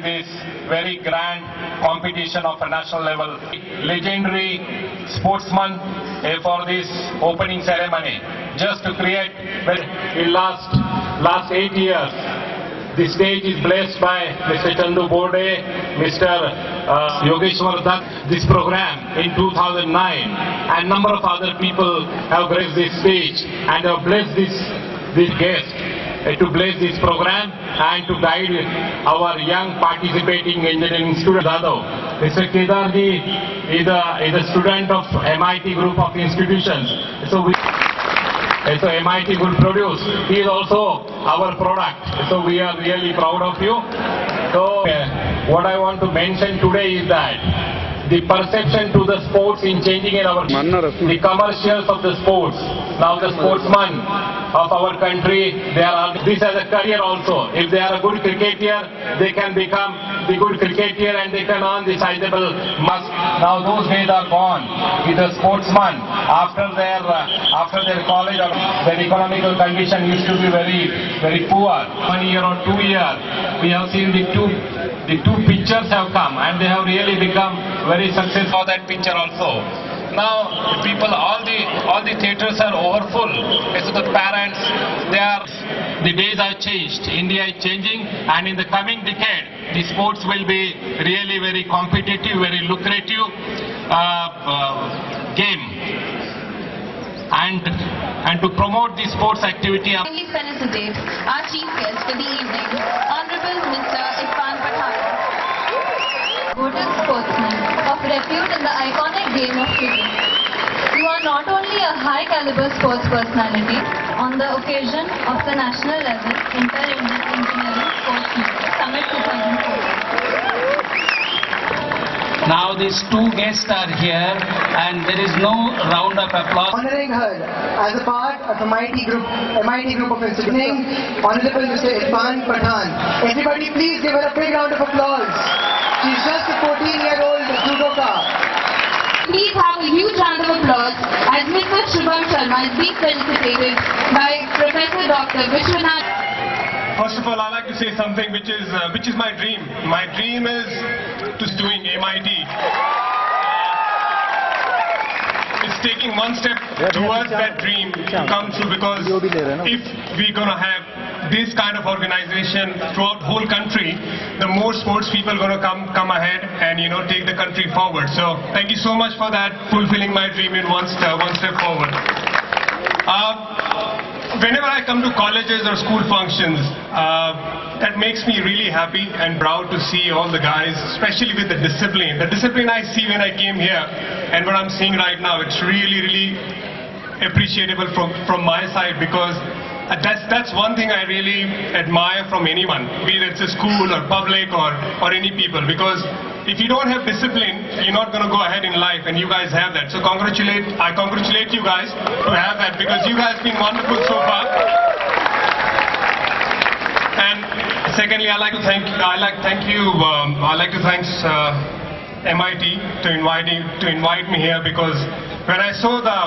this very grand competition of a national level. Legendary sportsman for this opening ceremony. Just to create, in last 8 years, the stage is blessed by Mr. Chandu Borde, Mr. Yogeshwar Dutt, this program in 2009, and number of other people have graced this stage and have blessed this guest to bless this program and to guide our young participating engineering students. Mr. Kedarji is a student of MIT group of institutions. So MIT will produce. He is also our product. So we are really proud of you. So what I want to mention today is that the perception to the sports in changing in our the commercials of the sports. Now the sportsmen of our country, they are this as a career also. If they are a good cricketer, they can become the good cricketer and they can earn the sizable must. Now those days are gone. With a sportsman after their college or their economical condition used to be very poor. 1 year or 2 years, we have seen the two pictures have come and they have really become very successful for that picture also. Now people, all the theatres are overfull. So the parents, the days are changed. India is changing, and in the coming decade, the sports will be really very competitive, very lucrative game. And to promote the sports activity, kindly felicitate our chief guest for the evening, Honorable Mr. Irfan Pathan, voted sportsman of repute in the iconic game of cricket. You are not only a high-caliber sports personality on the occasion of the national level Inter-Indian Engineering Sports Summit 2014. Now these two guests are here and there is no round of applause. Honoring her as a part of MIT group of institutions, Honorable Mr. Irfan Pathan. Everybody please give her a big round of applause. She's just a 14-year-old judoka. Please have a huge round of applause as Mr. Shubham Sharma is being felicitated by Professor Dr. Vishwanath. First of all, I like to say something which is my dream. My dream is to doing MIT. It's taking one step towards that dream to come true, because if we're going to have this kind of organization throughout the whole country, the more sports people are going to come ahead and take the country forward. So thank you so much for that, fulfilling my dream in one step forward. Whenever I come to colleges or school functions, that makes me really happy and proud to see all the guys, especially with the discipline. The discipline I see when I came here and what I'm seeing right now, it's really appreciable from my side, because that's one thing I really admire from anyone, be it it's a school or public or any people, because if you don't have discipline, you're not going to go ahead in life, and you guys have that. So I congratulate you guys to have that, because you guys have been wonderful so far. And secondly, I'd like to thank MIT to invite me here, because when I saw the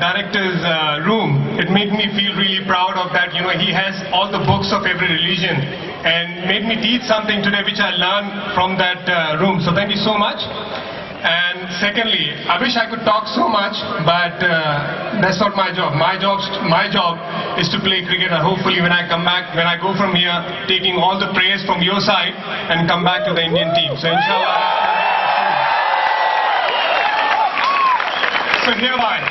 director's room, it made me feel really proud of that. He has all the books of every religion and made me teach something today which I learned from that room. So thank you so much. And secondly, I wish I could talk so much, but that's not my job. My job is to play cricket, and hopefully when I come back, when I go from here, taking all the praise from your side and come back to the Indian team. So inshallah. So hereby,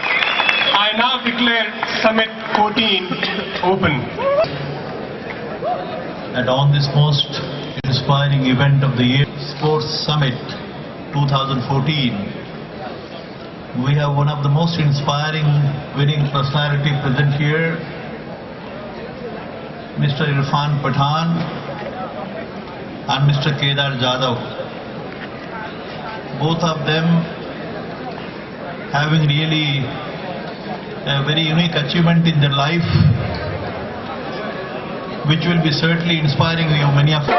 I now declare Summit 14 open. And on this most inspiring event of the year, Sports Summit 2014, we have one of the most inspiring winning personality present here, Mr. Irfan Pathan and Mr. Kedar Jadhav. Both of them having really a very unique achievement in their life, which will be certainly inspiring you, many of you.